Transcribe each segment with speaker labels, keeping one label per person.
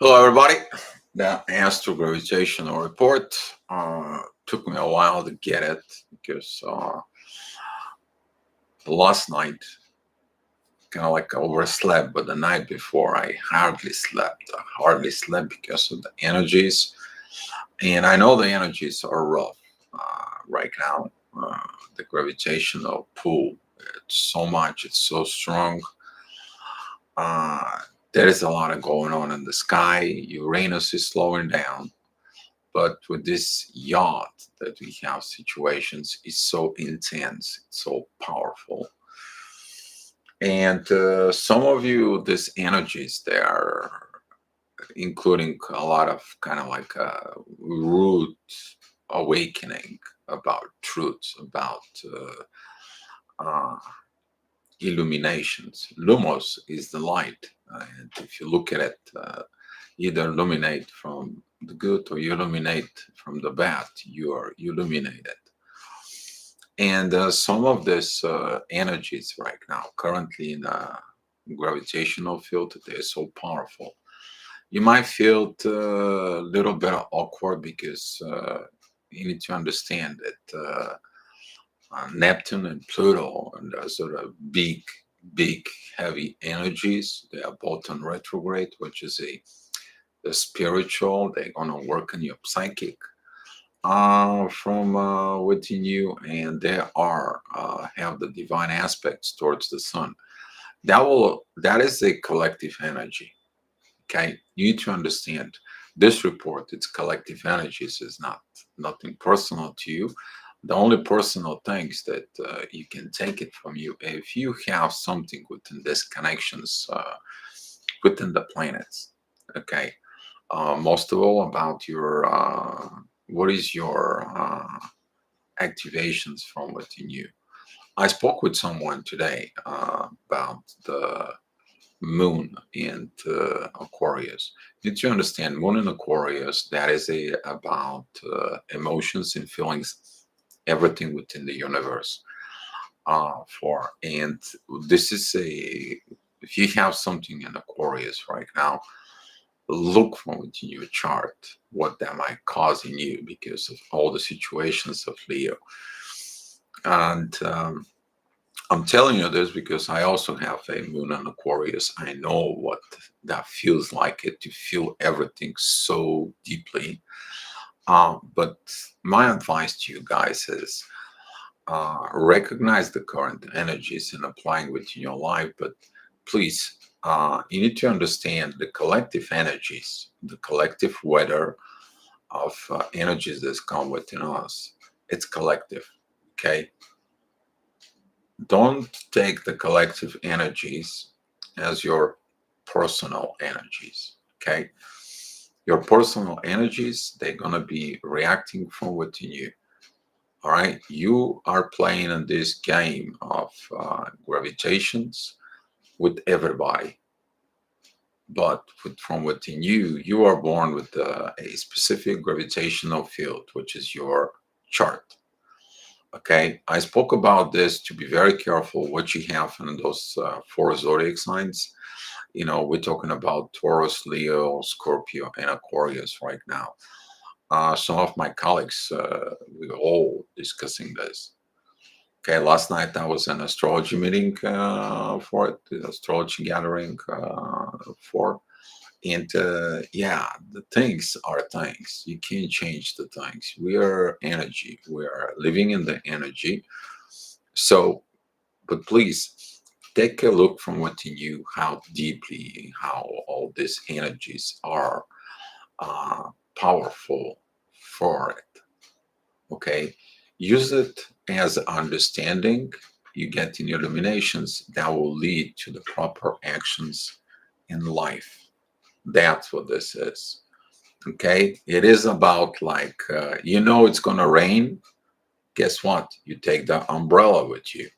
Speaker 1: Hello, everybody. The astro gravitational report took me a while to get it because last night kind of like overslept, but the night before I hardly slept. I hardly slept because of the energies, and I know the energies are rough right now. The gravitational pull, it's so much, it's so strong. Uh, there is a lot of going on in the sky. Uranus is slowing down. But with this yacht that we have situations, it's so intense, it's so powerful. And some of you, these energies, they are including a lot of kind of like a root awakening about truths, about uh, illuminations. Lumos is the light. And if you look at it, either illuminate from the good or you illuminate from the bad, you are illuminated. And some of these energies right now, currently in a gravitational field, they're so powerful. You might feel a little bit awkward because you need to understand that Neptune and Pluto and sort of big, heavy energies. They are both on retrograde, which is a spiritual. They're gonna work on your psychic from within you, and they are have the divine aspects towards the sun. That is a collective energy. Okay, you need to understand this report. It's collective energies. Is not nothing personal to you. The only personal things that you can take it from you if you have something within these connections within the planets. Okay, most of all about your what is your activations from within you. I spoke with someone today about the moon in Aquarius. Did you understand moon in Aquarius? That is about emotions and feelings, everything within the universe. For and this is a if you have something in Aquarius right now, look from within your chart what that might cause in you because of all the situations of Leo. And I'm telling you this because I also have a moon in Aquarius. I know what that feels like it to feel everything so deeply. But my advice to you guys is recognize the current energies and applying within your life. But please, you need to understand the collective energies, the collective weather of energies that come within us. It's collective. Okay, don't take the collective energies as your personal energies. Okay, your personal energies, they're gonna be reacting from within you. All right, you are playing in this game of gravitations with everybody, but from within you, you are born with a specific gravitational field, which is your chart. Okay, I spoke about this to be very careful what you have in those four zodiac signs. You know, we're talking about Taurus, Leo, Scorpio, and Aquarius right now. Some of my colleagues, we're all discussing this. Okay, last night I was in astrology meeting for it, the astrology gathering for, and yeah, the things are things. You can't change the things. We are energy. We are living in the energy. So, but please take a look from within you how deeply, how all these energies are uh, powerful for it. Okay, use it as understanding. You get in illuminations that will lead to the proper actions in life. That's what this is. Okay, it is about like it's gonna rain. Guess what? You take the umbrella with you.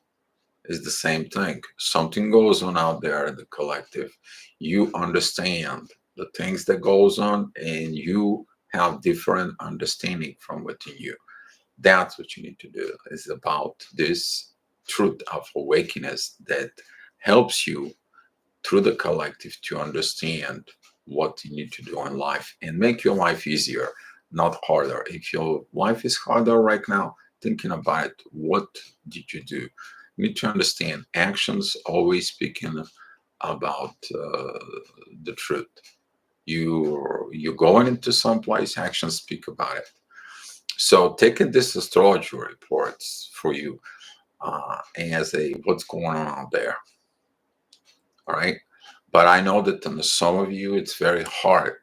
Speaker 1: It's the same thing. Something goes on out there in the collective. You understand the things that goes on, and you have different understanding from within you. That's what you need to do. It's about this truth of awakeness that helps you through the collective to understand. what you need to do in life and make your life easier, not harder. If your life is harder right now, thinking about it, what did you do? You need to understand actions always speaking about the truth. You're going into some place, actions speak about it. So taking this astrology reports for you as a what's going on out there, all right? But I know that in some of you, it's very hard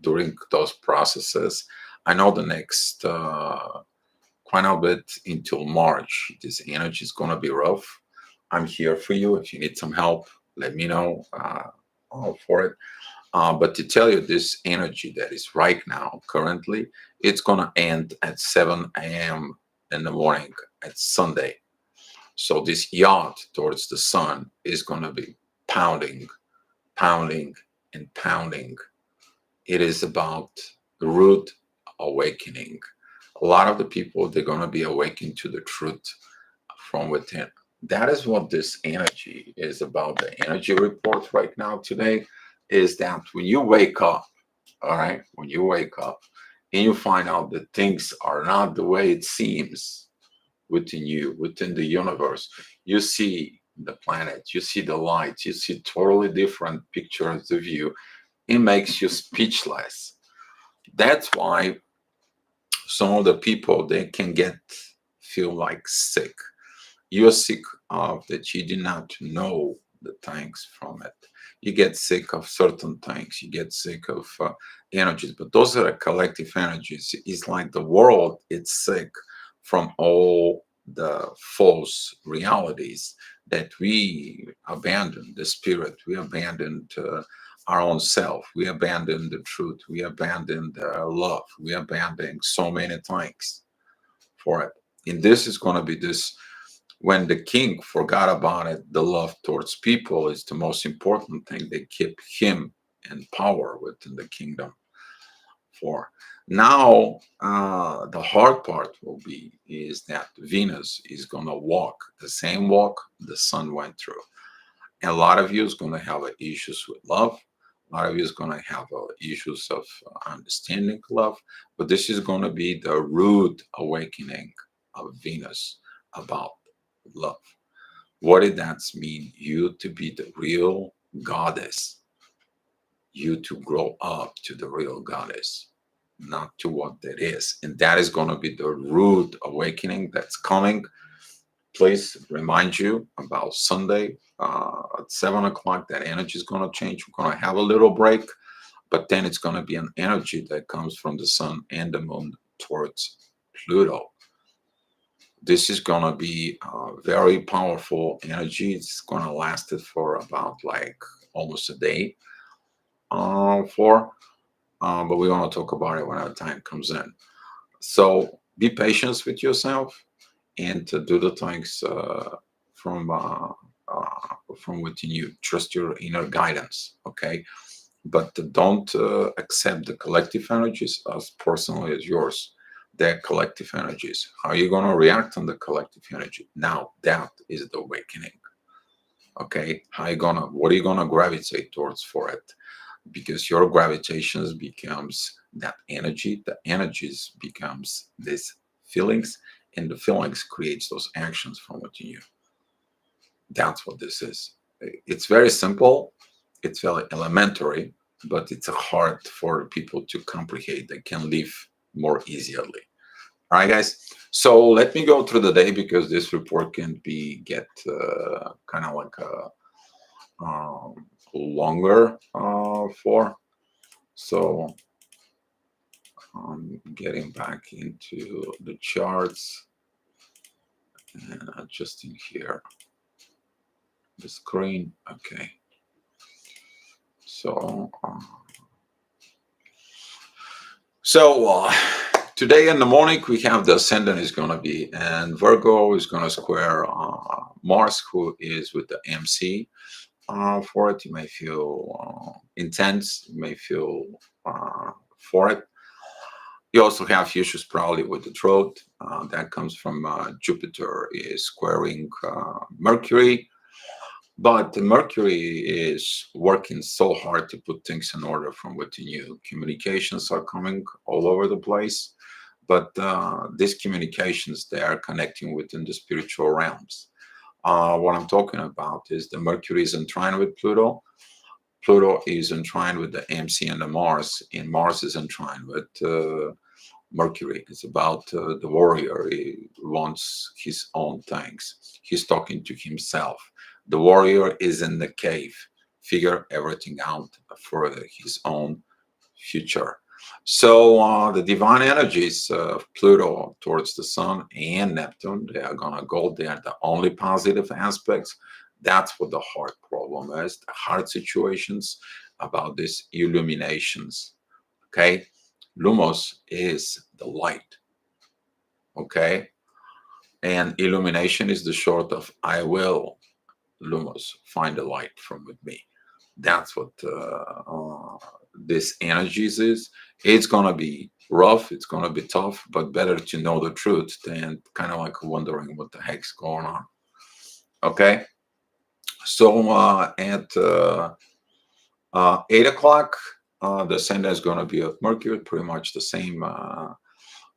Speaker 1: during those processes. I know the next quite a bit until March, this energy is going to be rough. I'm here for you. If you need some help, let me know all for it. But to tell you, this energy that is right now, currently, it's going to end at 7 a.m. in the morning at Sunday. So this yacht towards the sun is going to be pounding, pounding, and pounding. It is about the root awakening. A lot of the people, they're going to be awakened to the truth from within. That is what this energy is about. The energy report right now today is that when you wake up, all right, when you wake up and you find out that things are not the way it seems within you, within the universe, you see the planet, you see the lights, you see totally different pictures of you. It makes you speechless. That's why some of the people, they can get feel like sick. You're sick of that you did not know the things from it. You get sick of certain things. You get sick of energies, but those are collective energies. It's like the world is sick from all the false realities that we abandoned the spirit. We abandoned our own self. We abandoned the truth. We abandoned love. We abandoned so many things for it. And this is going to be this when the king forgot about it, the love towards people is the most important thing. They keep him in power within the kingdom. For now, the hard part will be is that Venus is going to walk the same walk the sun went through. And a lot of you is going to have issues with love. A lot of you is going to have issues of understanding love. But this is going to be the rude awakening of Venus about love. What did that mean? You to be the real goddess, you to grow up to the real goddess, not to what that is. And that is going to be the rude awakening that's coming. Please remind you about Sunday at 7 o'clock. That energy is going to change. We're going to have a little break, but then it's going to be an energy that comes from the sun and the moon towards Pluto. This is going to be a very powerful energy. It's going to last it for about like almost a day. But we want to talk about it when our time comes in. So be patient with yourself and to do the things from from within you. Trust your inner guidance, okay? But don't accept the collective energies as personally as yours. They're collective energies. How are you going to react on the collective energy? Now that is the awakening. Okay, how you gonna? What are you gonna gravitate towards for it? Because your gravitations becomes that energy. The energies becomes these feelings, and the feelings creates those actions from within you. That's what this is. It's very simple. It's very elementary, but it's hard for people to comprehend. They can live more easily. All right, guys. So let me go through the day because this report can be get kind of like longer for. So I'm getting back into the charts and adjusting here the screen. Okay. So today in the morning we have the ascendant is going to be, and Virgo is going to square Mars, who is with the MC. For it, you may feel intense, you may feel for it. You also have issues probably with the throat. That comes from Jupiter is squaring Mercury. But Mercury is working so hard to put things in order from within you. Communications are coming all over the place, but these communications, they are connecting within the spiritual realms. What I'm talking about is the Mercury is in trine with Pluto. Pluto is in trine with the MC and the Mars, and Mars is in trine with Mercury. It's about the warrior. He wants his own things. He's talking to himself. The warrior is in the cave, figure everything out for his own future. So the divine energies of Pluto towards the Sun and Neptune, they are gonna go. They are the only positive aspects. That's what the heart problem is. The heart situations about these illuminations. Okay, lumos is the light. Okay, and illumination is the short of I will lumos find the light from with me. That's what this energies is. It's gonna be rough, it's gonna be tough, but better to know the truth than kind of like wondering what the heck's going on. Okay, so at 8 o'clock, the center is gonna be of Mercury, pretty much the same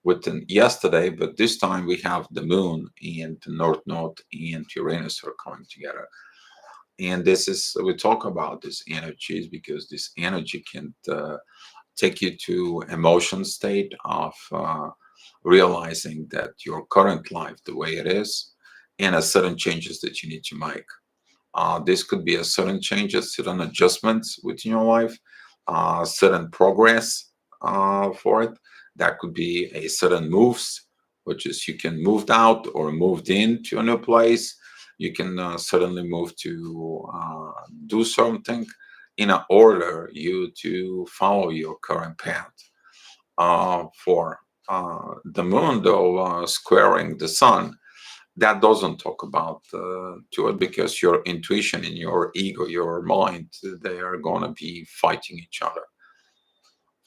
Speaker 1: within yesterday, but this time we have the moon and the north node and Uranus are coming together. And this is, we talk about these energies because this energy can take you to emotion state of realizing that your current life the way it is and a sudden changes that you need to make. This could be a sudden changes, sudden adjustments within your life, sudden progress for it. That could be a sudden moves, which is you can moved out or moved into a new place. You can suddenly move to do something in order you to follow your current path. For the moon, though, squaring the sun, that doesn't talk about to it because your intuition and your ego, your mind, they are going to be fighting each other.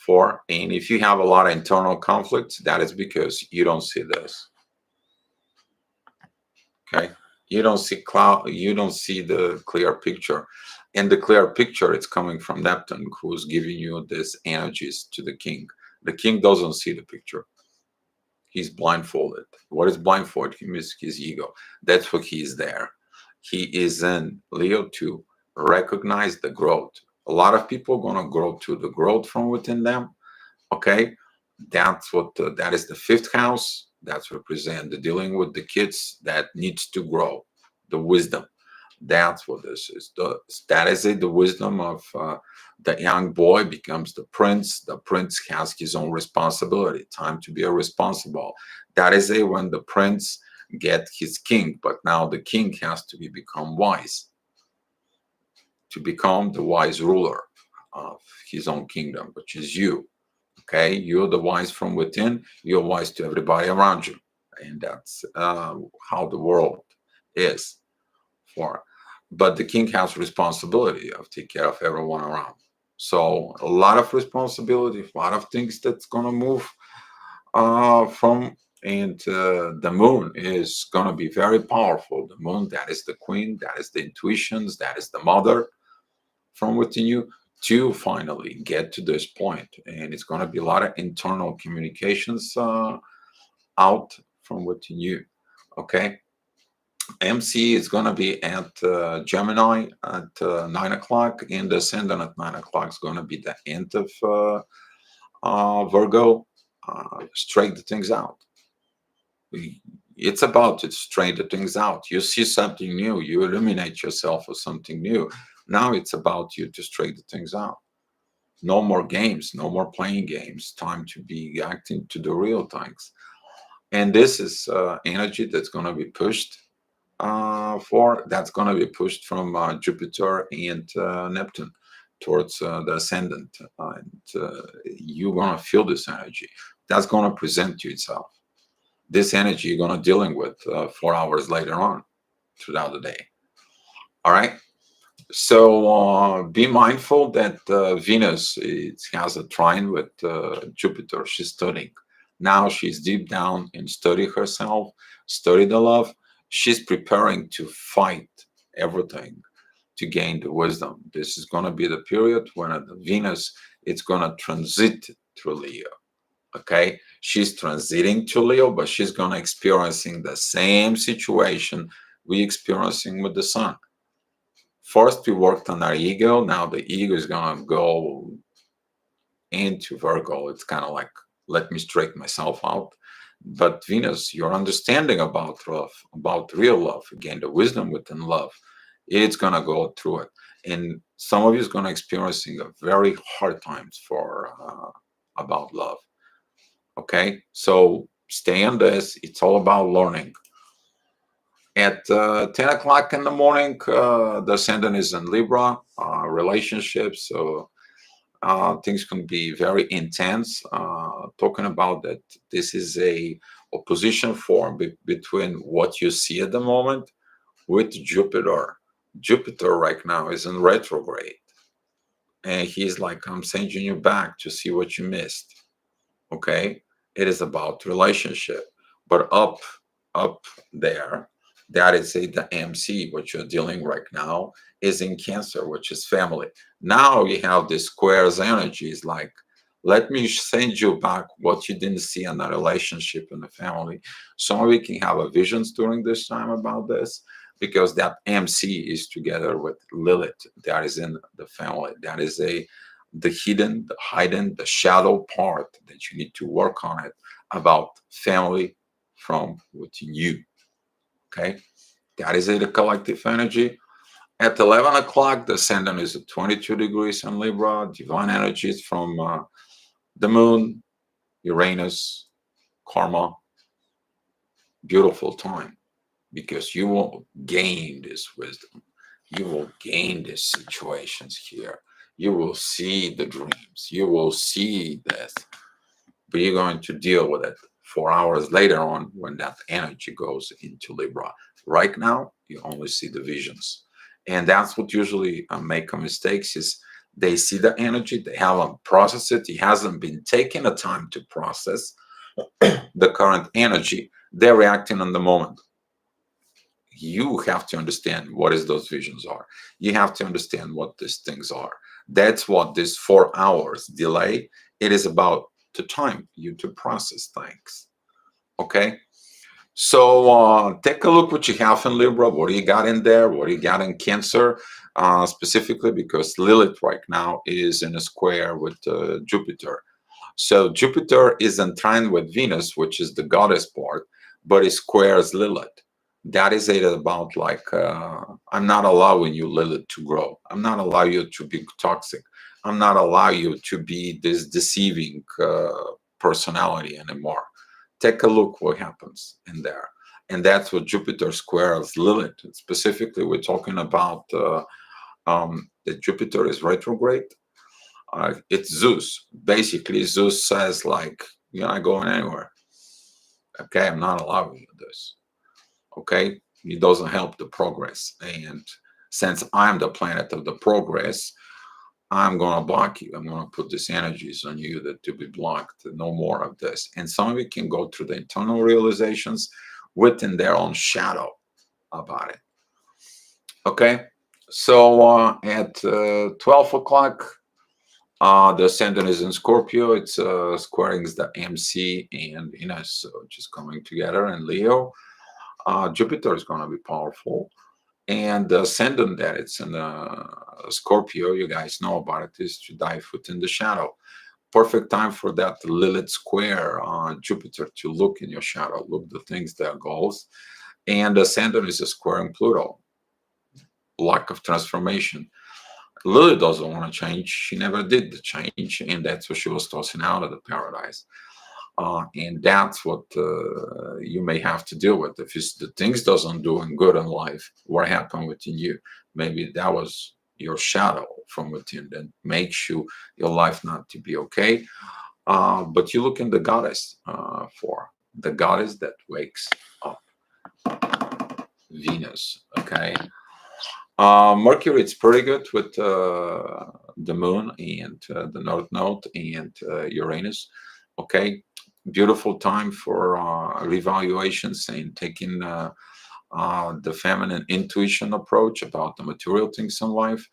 Speaker 1: For and if you have a lot of internal conflicts, that is because you don't see this. Okay, you don't see cloud, you don't see the clear picture, and the clear picture it's coming from Neptune, who's giving you these energies to the king. The king doesn't see the picture. He's blindfolded. What is blindfolded him is his ego. That's what he is there. He is in Leo to recognize the growth. A lot of people are gonna grow to the growth from within them. Okay, that's what that is the fifth house. That's represent the dealing with the kids that needs to grow, the wisdom. That's what this is. That is it. The wisdom of the young boy becomes the prince. The prince has his own responsibility. Time to be a responsible. That is it. When the prince get his king, but now the king has to become wise to become the wise ruler of his own kingdom, which is you. Okay, you're the wise from within. You're wise to everybody around you, and that's how the world is for. But the king has responsibility of take care of everyone around. So a lot of responsibility, a lot of things that's gonna move from. And the moon is gonna be very powerful. The moon, that is the queen, that is the intuitions, that is the mother from within you to finally get to this point. And it's going to be a lot of internal communications out from within you. Okay. MC is going to be at Gemini at 9 o'clock, and the ascendant at 9 o'clock is going to be the end of Virgo. Straighten things out. It's about to straighten things out. You see something new, you illuminate yourself with something new. Now it's about you to straighten things out. No more games, no more playing games. Time to be acting to the real things. And this is energy that's going to be pushed that's going to be pushed from Jupiter and Neptune towards the ascendant. And you're going to feel this energy. That's going to present to itself. This energy you're going to dealing with 4 hours later on throughout the day. All right. So be mindful that Venus it has a trine with Jupiter. She's studying. Now she's deep down in study herself, study the love. She's preparing to fight everything. to gain the wisdom. This is going to be the period when the Venus, it's going to transit through Leo. Okay, she's transiting to Leo, but she's going to experiencing the same situation we experiencing with the sun. First, we worked on our ego. Now the ego is going to go into Virgo. It's kind of like, let me straighten myself out. But Venus, your understanding about love, about real love, again, the wisdom within love, it's going to go through it. And some of you is going to experiencing a very hard times for about love. Okay, so stay on this. It's all about learning. At 10 o'clock in the morning, the ascendant is in Libra, relationships. So things can be very intense. Talking about that, this is a opposition form between what you see at the moment with Jupiter. Jupiter right now is in retrograde, and he's like, I'm sending you back to see what you missed. Okay, it is about relationship, but up there, that is the MC, what you're dealing right now is in Cancer, which is family. Now you have the squares energies, like, let me send you back what you didn't see in the relationship in the family. Some of you can have a visions during this time about this, because that MC is together with Lilith, that is in the family. That is the hidden, the hidden, the shadow part that you need to work on it about family from within you. Okay, that is the collective energy. At 11 o'clock, the ascendant is at 22 degrees in Libra. Divine energies from the moon, Uranus, karma. Beautiful time, because you will gain this wisdom. You will gain these situations here. You will see the dreams. You will see this, but you're going to deal with it 4 hours later on when that energy goes into Libra. Right now, you only see the visions. And that's what usually make a mistakes is they see the energy, they haven't processed it, it hasn't been taken the time to process the current energy. They're reacting on the moment. You have to understand what is those visions are. You have to understand what these things are. That's what this 4 hours delay, it is about to time you to process things. Okay, so take a look what you have in Libra. What do you got in there? What do you got in Cancer? Specifically because Lilith right now is in a square with Jupiter. So Jupiter is entwined with Venus, which is the goddess part, but it squares Lilith. That is it about like, I'm not allowing you, Lilith, to grow. I'm not allowing you to be toxic. I'm not allowing you to be this deceiving personality anymore. Take a look what happens in there. And that's what Jupiter squares Lilith. Specifically, we're talking about that Jupiter is retrograde. It's Zeus. Basically, Zeus says, like, you're not going anywhere. Okay, I'm not allowing you this. Okay, it doesn't help the progress. And since I'm the planet of the progress, I'm going to block you. I'm going to put these energies on you that to be blocked. No more of this. And some of you can go through the internal realizations within their own shadow about it. Okay, so at 12 o'clock, the ascendant is in Scorpio. It's squaring the MC and Venus, so just coming together. And Leo, Jupiter is going to be powerful. And the ascendant that it's in Scorpio, you guys know about it, is to dive within the shadow. Perfect time for that Lilith square Jupiter to look in your shadow, look the things that are goals. And the ascendant is a squaring Pluto, lack of transformation. Lilith doesn't want to change. She never did the change, and that's what she was tossing out of the paradise. And that's what you may have to deal with. If the things doesn't doing good in life, what happened within you? Maybe that was your shadow from within that makes your life not to be okay. But you look in the goddess for the goddess that wakes up, Venus. Okay. Mercury, it's pretty good with the moon and the North Node and Uranus. Okay, beautiful time for revaluations and taking the feminine intuition approach about the material things in life.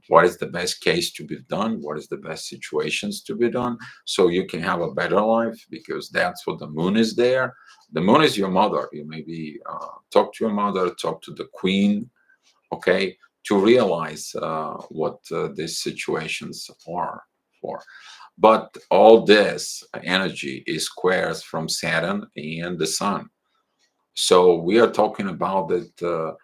Speaker 1: What is the best case to be done? What is the best situations to be done so you can have a better life? Because that's what the moon is there. The moon is your mother. You maybe talk to your mother, talk to the queen, okay, to realize what these situations are for. But all this energy is squares from Saturn and the Sun. So we are talking about that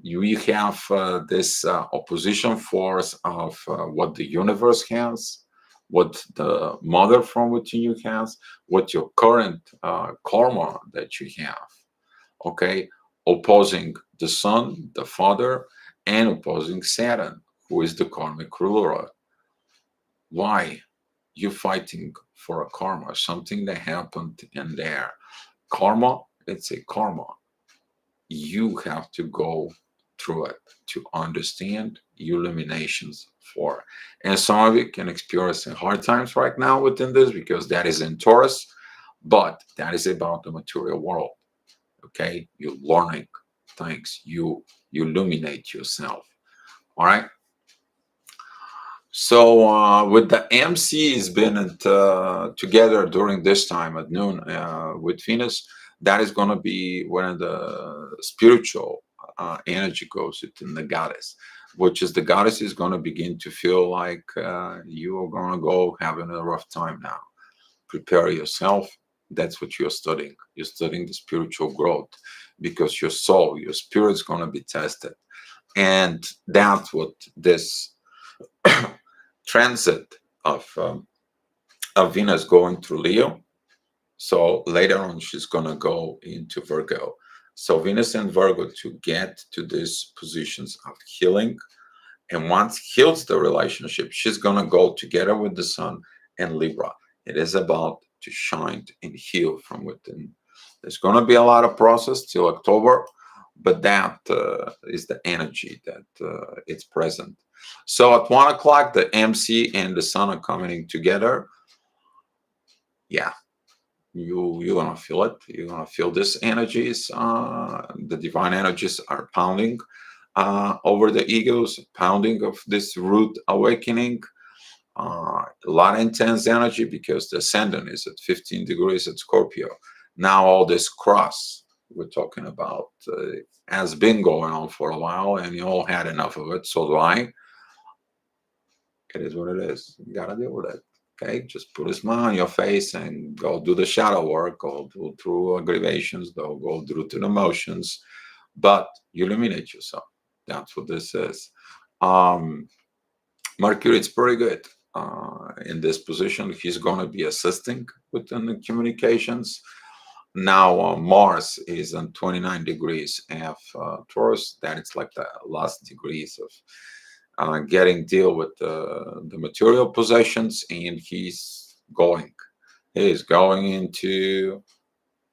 Speaker 1: we have this opposition force of what the universe has, what the mother from within you has, what your current karma that you have, okay, opposing the Sun, the Father, and opposing Saturn, who is the karmic ruler. Why? You fighting for a karma, something that happened in there. Karma, it's a karma. You have to go through it to understand your limitations for. And some of you can experience hard times right now within this because that is in Taurus, but that is about the material world. Okay, you're learning things. You illuminate yourself. All right. So with the MCs been together during this time at noon with Venus, that is going to be when the spiritual energy goes in the goddess, which is the goddess is going to begin to feel like you are going to go having a rough time now. Prepare yourself. That's what you're studying. You're studying the spiritual growth because your soul, your spirit's going to be tested. And that's what this transit of Venus going through Leo. So later on, she's going to go into Virgo. So Venus and Virgo to get to these positions of healing. And once heals the relationship, she's going to go together with the Sun and Libra. It is about to shine and heal from within. There's going to be a lot of process till October, but that is the energy that it's present. So at 1 o'clock, the MC and the Sun are coming together. Yeah, you're gonna feel it. You're gonna feel these energies. The divine energies are pounding over the egos, pounding of this root awakening. A lot of intense energy because the ascendant is at 15 degrees at Scorpio. Now all this cross we're talking about has been going on for a while, and you all had enough of it. So do I. It is what it is. You gotta deal with it. Okay, just put a smile on your face and go do the shadow work, go through aggravations, go through to the emotions, but you eliminate yourself. That's what this is. Um, Mercury, it's pretty good in this position. He's going to be assisting within the communications. Now Mars is on 29 degrees of Taurus. That it's like the last degrees of getting deal with the material possessions, and he's going into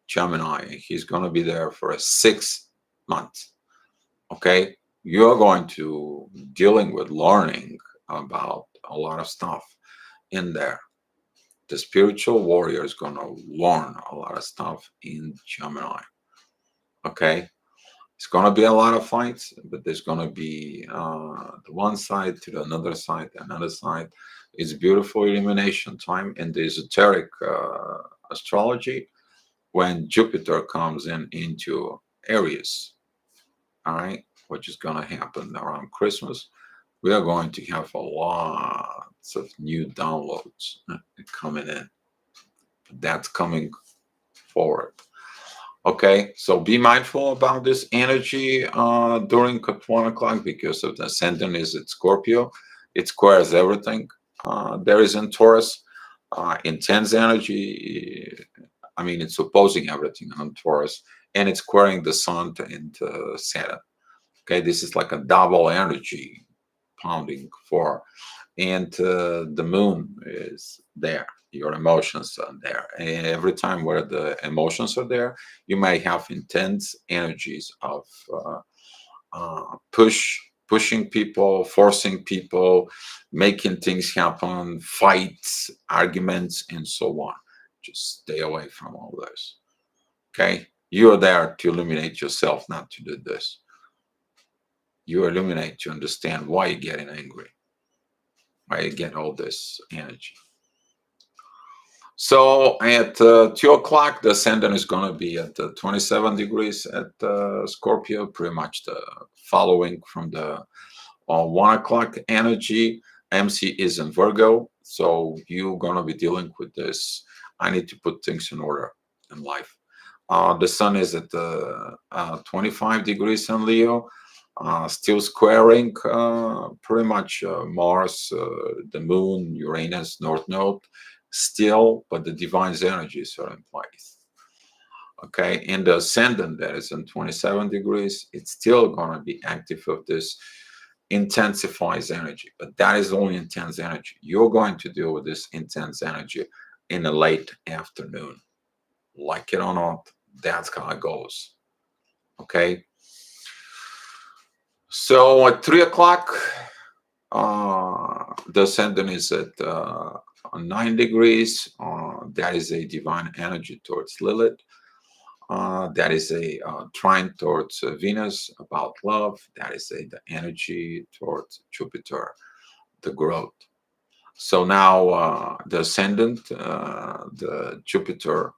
Speaker 1: Gemini. He's going to be there for a 6 months. Okay, you're going to dealing with learning about a lot of stuff in there. The spiritual warrior is going to learn a lot of stuff in Gemini. Okay, it's going to be a lot of fights, but there's going to be the one side to the another side, another side. It's beautiful illumination time in the esoteric astrology when Jupiter comes in into Aries. All right, which is going to happen around Christmas. We are going to have a lot of new downloads coming in. That's coming forward. Okay, so be mindful about this energy during 1 o'clock because of the ascendant is at Scorpio. It squares everything. There is in Taurus intense energy. I mean, it's opposing everything on Taurus, and it's squaring the Sun into Saturn. Okay, this is like a double energy pounding for, and the Moon is there. Your emotions are there, and every time where the emotions are there, you may have intense energies of pushing people, forcing people, making things happen, fights, arguments, and so on. Just stay away from all this. Okay, You are there to illuminate yourself, not to do this. You illuminate to understand why you're getting angry, why you get all this energy. So at 2 o'clock, the ascendant is going to be at 27 degrees at Scorpio, pretty much the following from the 1 o'clock energy. MC is in Virgo, so you're going to be dealing with this. I need to put things in order in life. The sun is at 25 degrees in Leo, still squaring pretty much Mars, the moon, Uranus, North Node, still, but the divine's energies are in place. Okay, in the ascendant that is in 27 degrees, it's still going to be active of this intensifies energy, but that is only intense energy. You're going to deal with this intense energy in the late afternoon. Like it or not, that's how it goes. Okay. So at 3 o'clock, the ascendant is at 9 degrees. That is a divine energy towards Lilith. That is a trine towards Venus about love. That is the energy towards Jupiter, the growth. So now the ascendant, the Jupiter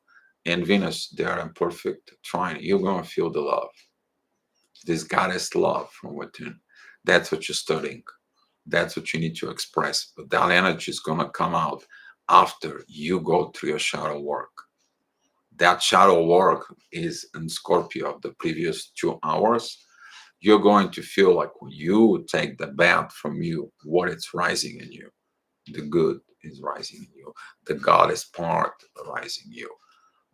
Speaker 1: and Venus, they are in perfect trine. You're going to feel the love, this goddess love from within. That's what you're studying. That's what you need to express. But that energy is going to come out after you go through your shadow work. That shadow work is in Scorpio of the previous 2 hours. You're going to feel like when you take the bath from you, what it's rising in you. The good is rising in you. The goddess part rising in you.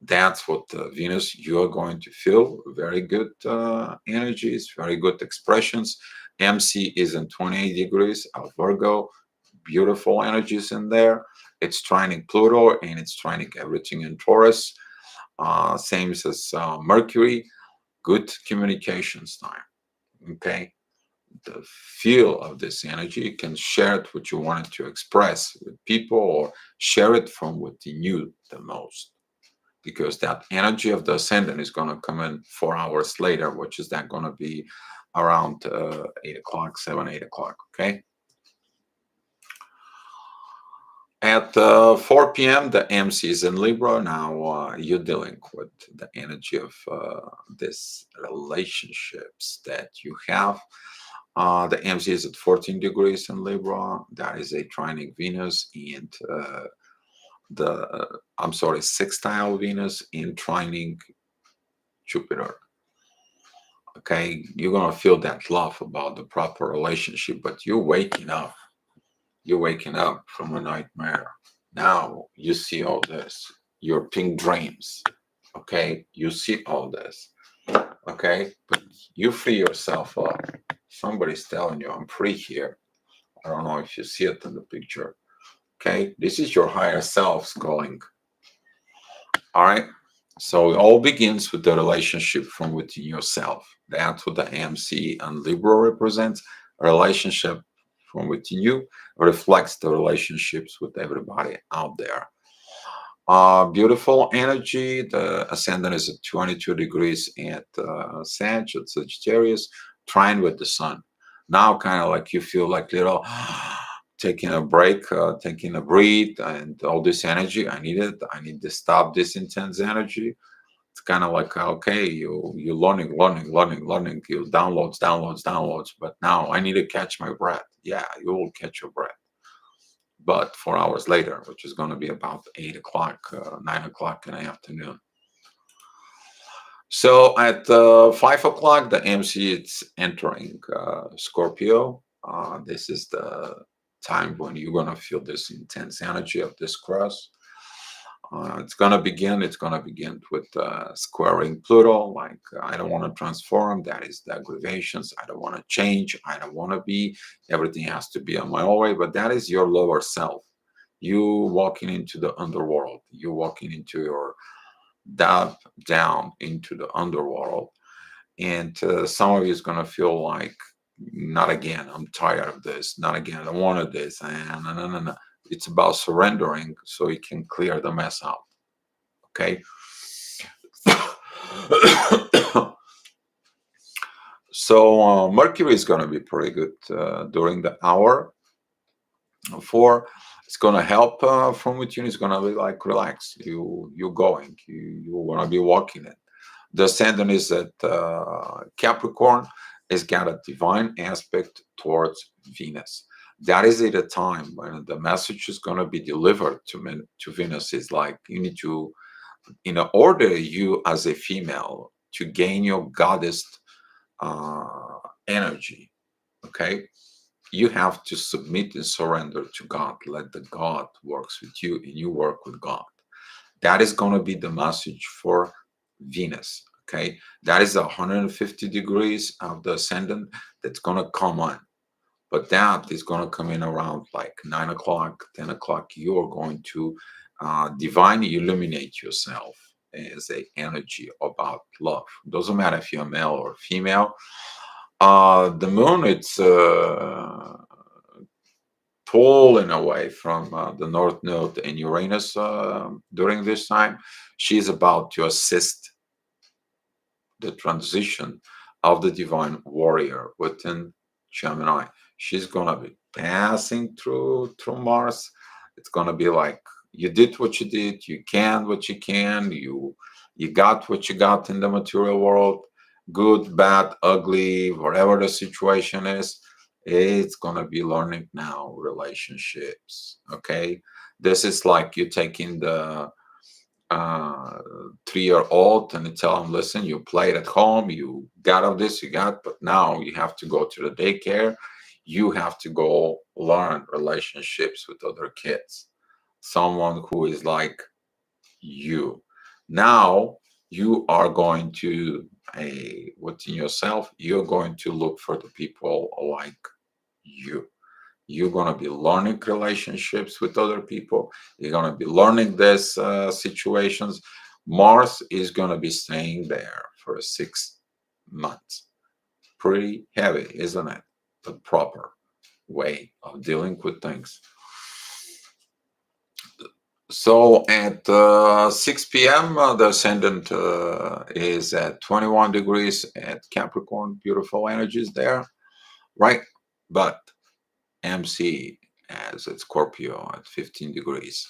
Speaker 1: That's what Venus, you're going to feel very good energies, very good expressions. MC is in 28 degrees of Virgo, beautiful energies in there. It's trining Pluto and it's trining everything in Taurus. Same as Mercury, good communications time. Okay, the feel of this energy, you can share it what you wanted to express with people or share it from within you the most, because that energy of the ascendant is going to come in 4 hours later, which is that going to be around 8 o'clock, 7, 8 o'clock. Okay. At 4 p.m., the MC is in Libra. Now you're dealing with the energy of these relationships that you have. The MC is at 14 degrees in Libra. That is a trining Venus and sextile Venus in trining Jupiter. Okay, you're gonna feel that love about the proper relationship, but you're waking up. You're waking up from a nightmare. Now you see all this. Your pink dreams. Okay, you see all this. Okay, but you free yourself up. Somebody's telling you, I'm free here. I don't know if you see it in the picture. Okay, this is your higher self calling. All right. So it all begins with the relationship from within yourself. That's what the AMC and Libra represents. A relationship from within you reflects the relationships with everybody out there. Beautiful energy. The ascendant is at 22 degrees at Sag, at Sagittarius, trine with the sun. Now, kind of like you feel like little taking a break, taking a breathe, and all this energy. I need it. I need to stop this intense energy. It's kind of like okay, you're learning. You downloads. But now I need to catch my breath. Yeah, you will catch your breath, but 4 hours later, which is going to be about 8 o'clock, 9 o'clock in the afternoon. So at 5 o'clock, the MC is entering Scorpio. This is the time when you're going to feel this intense energy of this cross. It's going to begin with squaring Pluto. Like, I don't want to transform. That is the aggravations. I don't want to change. I don't want to be. Everything has to be on my own way. But that is your lower self. You walking into the underworld. You walking into your down into the underworld. And some of you is going to feel like, not again. I'm tired of this. Not again. I don't want this. No. It's about surrendering so you can clear the mess out. Okay. So Mercury is going to be pretty good during the hour 4. It's going to help from within. It's going to be like relax. You're going. You want to be walking it. The ascendant is at Capricorn. It's got a divine aspect towards Venus. That is at a time when the message is going to be delivered to Venus. Is like you need to, in order you as a female to gain your goddess energy, okay, you have to submit and surrender to God. Let the God works with you and you work with God. That is going to be the message for Venus. Okay, that is 150 degrees of the ascendant that's going to come on, but that is going to come in around like 9 o'clock, 10 o'clock. You are going to divinely illuminate yourself as a energy about love. Doesn't matter if you're male or female. The moon, it's pulling away from the North Node and Uranus during this time. She's about to assist the transition of the divine warrior within Gemini. She's gonna be passing through Mars. It's gonna be like you did what you did, you can what you can, you got what you got in the material world, good, bad, ugly, whatever the situation is. It's gonna be learning now relationships. Okay, this is like you taking the uh 3-year-old and you tell them, listen, you played at home, you got all this, you got, but now you have to go to the daycare, you have to go learn relationships with other kids, someone who is like you. Now you are going to a within yourself, you're going to look for the people like you. You're going to be learning relationships with other people. You're going to be learning these situations. Mars is going to be staying there for 6 months. Pretty heavy, isn't it? The proper way of dealing with things. So at 6 p.m., the ascendant is at 21 degrees at Capricorn. Beautiful energies there, right? But MC as at Scorpio at 15 degrees.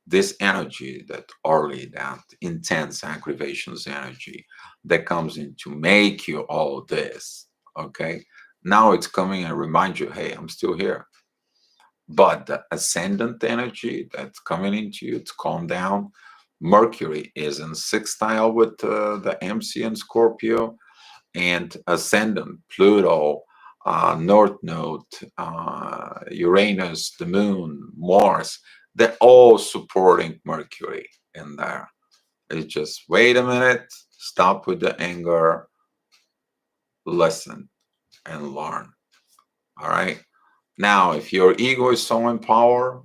Speaker 1: This energy, that early, that intense aggravations energy that comes in to make you all this, okay? Now it's coming and remind you, hey, I'm still here. But the ascendant energy that's coming into you to calm down. Mercury is in sextile with the MC and Scorpio, and ascendant Pluto, North Node, Uranus, the Moon, Mars, they're all supporting Mercury in there. It's just wait a minute, stop with the anger, listen, and learn. All right. Now, if your ego is so in power,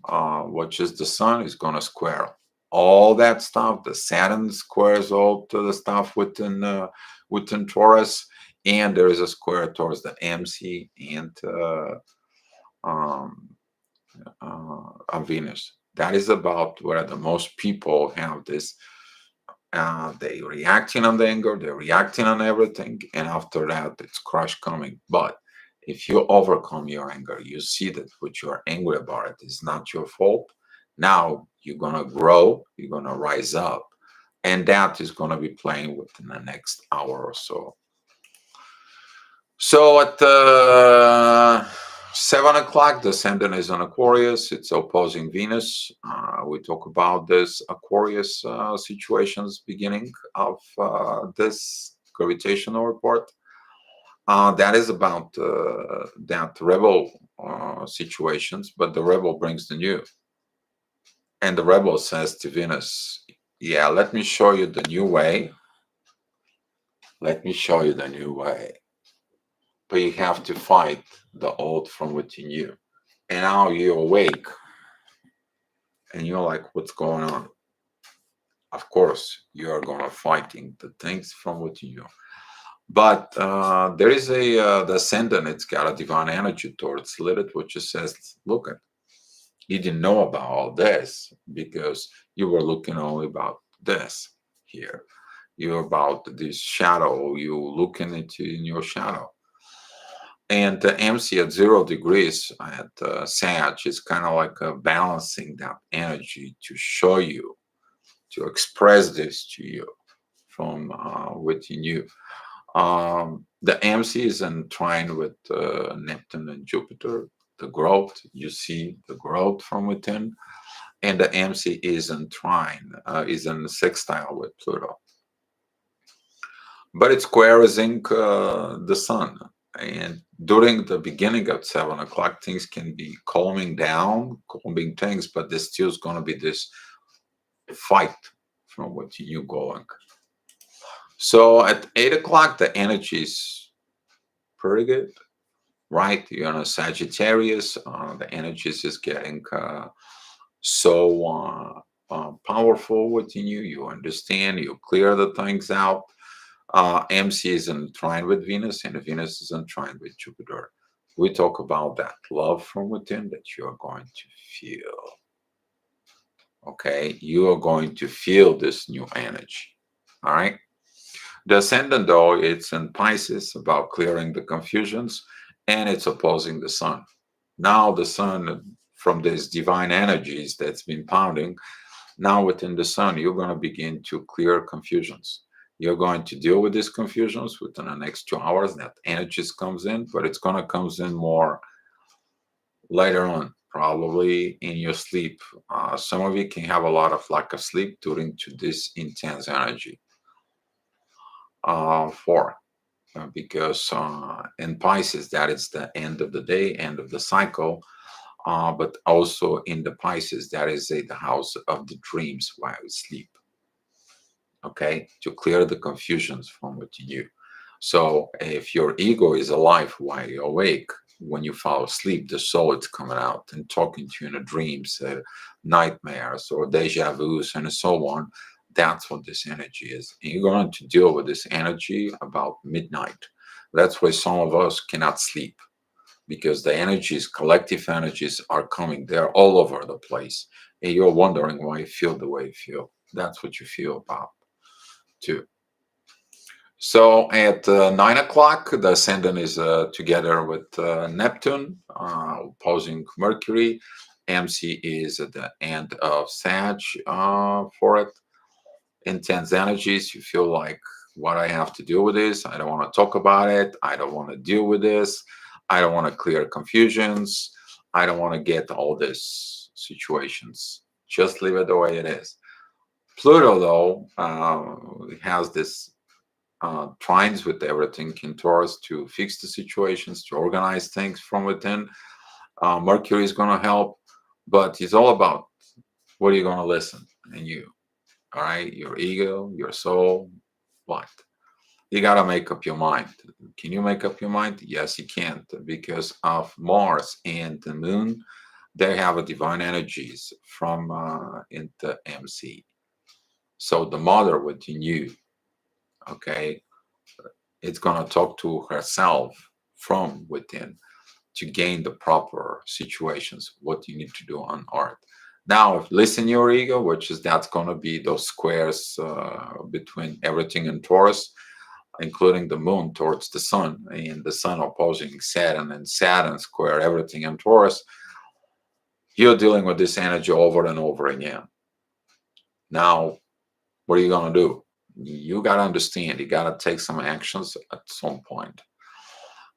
Speaker 1: which is the sun, is going to square all that stuff. The Saturn squares all to the stuff within Taurus, and there is a square towards the MC and um, on Venus. That is about where the most people have this. They reacting on the anger, they're reacting on everything, and after that, it's crush coming. But if you overcome your anger, you see that what you're angry about it is not your fault. Now you're gonna grow, you're gonna rise up, and that is gonna be playing within the next hour or so. So at 7 o'clock, the ascendant is on Aquarius. It's opposing Venus. We talk about this Aquarius situations beginning of this gravitational report. That is about that rebel situations, but the rebel brings the new. And the rebel says to Venus, yeah, let me show you the new way. Let me show you the new way. But you have to fight the old from within you. And now you're awake and you're like, what's going on? Of course, you are gonna fighting the things from within you. But there is the ascendant, it's got a divine energy towards Lilith, which just says, look, you didn't know about all this because you were looking only about this here. You're about this shadow. You looking into in your shadow. And the MC at 0 degrees at Sag is kind of like balancing that energy to show you, to express this to you from within you. The MC is entwined with Neptune and Jupiter, the growth. You see the growth from within. And the MC is entwined, is in sextile with Pluto. But it's squaring the sun. And during the beginning of 7 o'clock, things can be calming down, calming things, but there's still going to be this fight from what you going. So at 8 o'clock, the energy is pretty good, right? You're in a Sagittarius. The energy is just getting so powerful within you. You understand, you clear the things out. MC is entwined with Venus, and Venus is entwined with Jupiter. We talk about that love from within that you are going to feel. Okay, you are going to feel this new energy. All right. The ascendant, though, it's in Pisces, about clearing the confusions, and it's opposing the sun. Now, the sun, from these divine energies that's been pounding, now within the sun, you're going to begin to clear confusions. You're going to deal with these confusions within the next 2 hours. That energy comes in, but it's going to comes in more later on, probably in your sleep. Some of you can have a lot of lack of sleep during to this intense energy. Because in Pisces, that is the end of the day, end of the cycle. But also in the Pisces, that is the house of the dreams while we sleep. Okay, to clear the confusions from within you. So if your ego is alive while you're awake, when you fall asleep, the soul is coming out and talking to you in the dreams, nightmares or deja vus and so on. That's what this energy is. And you're going to deal with this energy about midnight. That's why some of us cannot sleep, because the energies, collective energies, are coming. They're all over the place. And you're wondering why you feel the way you feel. That's what you feel about too. So at 9 o'clock, the ascendant is together with Neptune, opposing Mercury. MC is at the end of Sag for it. Intense energies. You feel like, what I have to deal with this. I don't want to talk about it. I don't want to deal with this. I don't want to clear confusions. I don't want to get all these situations. Just leave it the way it is. Pluto, though, has this trines with everything in Taurus to fix the situations, to organize things from within. Mercury is going to help, but it's all about what are you going to listen and you. All right, your ego, your soul, what? You got to make up your mind. Can you make up your mind? Yes, you can't, because of Mars and the moon. They have a divine energies from into MC. So the mother within you, okay, it's going to talk to herself from within to gain the proper situations, what you need to do on earth. Now, if listen your ego, which is that's going to be those squares between everything in Taurus, including the moon towards the sun, and the sun opposing Saturn, and Saturn square everything in Taurus, you're dealing with this energy over and over again. Now, what are you going to do? You got to understand, you got to take some actions at some point.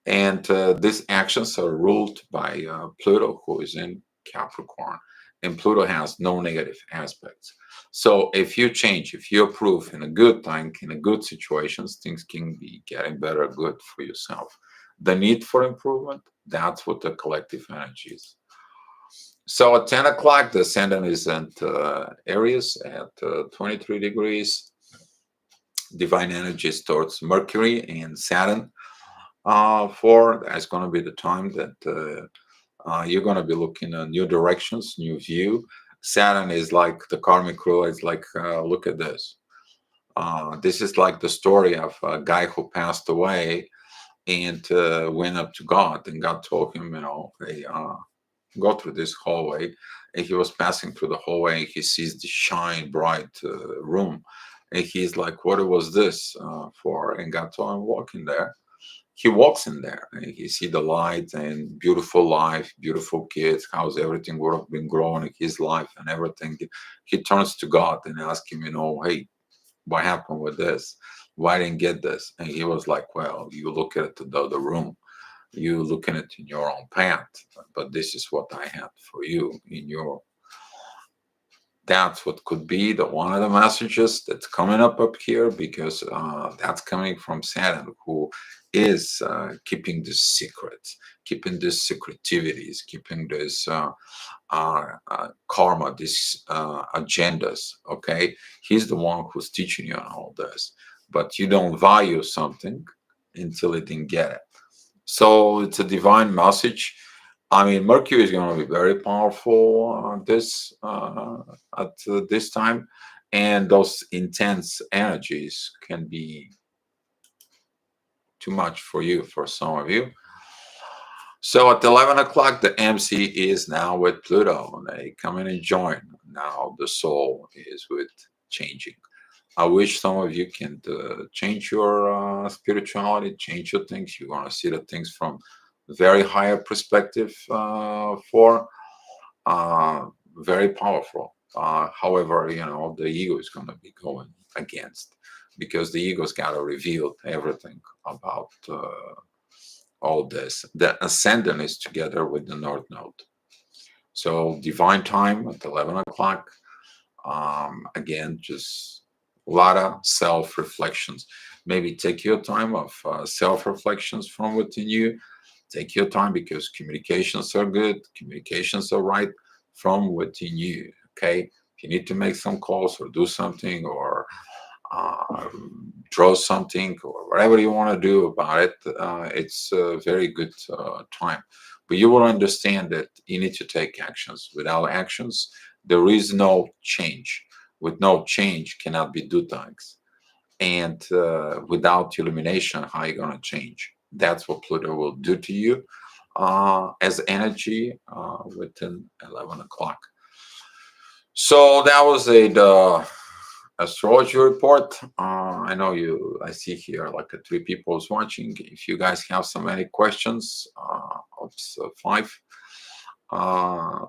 Speaker 1: And these actions are ruled by Pluto, who is in Capricorn. And Pluto has no negative aspects. So if you change, if you approve in a good time, in a good situations, things can be getting better, good for yourself. The need for improvement, that's what the collective energy is. So at 10 o'clock, the ascendant is at Aries at 23 degrees. Divine energies towards Mercury and Saturn. That's going to be the time that you're going to be looking at new directions, new view. Saturn is like the karmic rule. It's like, look at this. This is like the story of a guy who passed away and went up to God, and God told him, hey, go through this hallway. And he was passing through the hallway, and he sees the shine bright room. And he's like, what was this for? And God told him, walk in there. He walks in there and he see the light and beautiful life, beautiful kids, how's everything would have been growing in his life and everything. He turns to God and asks him, hey, what happened with this? Why didn't get this? And he was like, well, you look at the room, you looking at it in your own path, but this is what I had for you in your. That's what could be the one of the messages that's coming up here, because that's coming from Saturn, who is keeping this secret, keeping these secretivities, keeping this karma, these agendas. Okay, he's the one who's teaching you on all this, but you don't value something until you didn't get it. So it's a divine message. I mean, Mercury is going to be very powerful at this time, and those intense energies can be too much for you, for some of you. So at 11 o'clock, the MC is now with Pluto, and they come in and join. Now the soul is with changing. I wish some of you can change your spirituality, change your things. You're going to see the things from very higher perspective for very powerful. However, the ego is going to be going against, because the ego's got to reveal everything about all this. The ascendant is together with the North Node. So divine time at 11 o'clock. Again, just a lot of self-reflections. Maybe take your time of self-reflections from within you. Take your time, because communications are good. Communications are right from within you. Okay. If you need to make some calls or do something, or draw something, or whatever you want to do about it, it's a very good time. But you will understand that you need to take actions. Without actions, there is no change. With no change, cannot be do things. And without illumination, how are you going to change? That's what Pluto will do to you as energy within 11 o'clock. So that was the astrology report. I know I see here like 3 people is watching. If you guys have so many questions, oops, 5.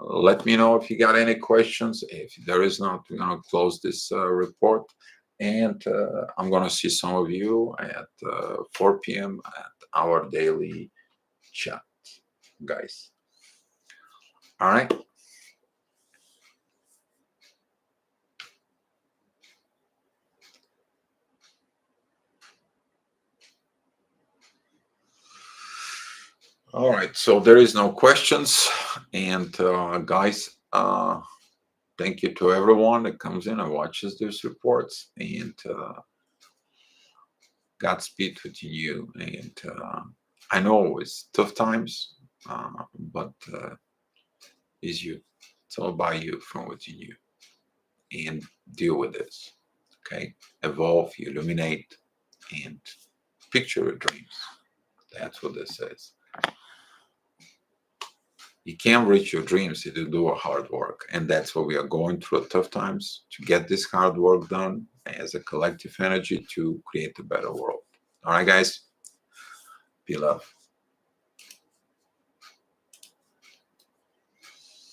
Speaker 1: Let me know if you got any questions. If there is not, we're going to close this report. And I'm going to see some of you at 4 p.m. at our daily chat, guys. All right. All right. So there is no questions. And guys, thank you to everyone that comes in and watches these reports. And Godspeed with you. And I know it's tough times, but it's you. It's all about you, from within you. And deal with this. Okay? Evolve, illuminate, and picture your dreams. That's what this says. You can't reach your dreams if you do a hard work. And that's what we are going through at tough times, to get this hard work done as a collective energy to create a better world. All right, guys? Be love.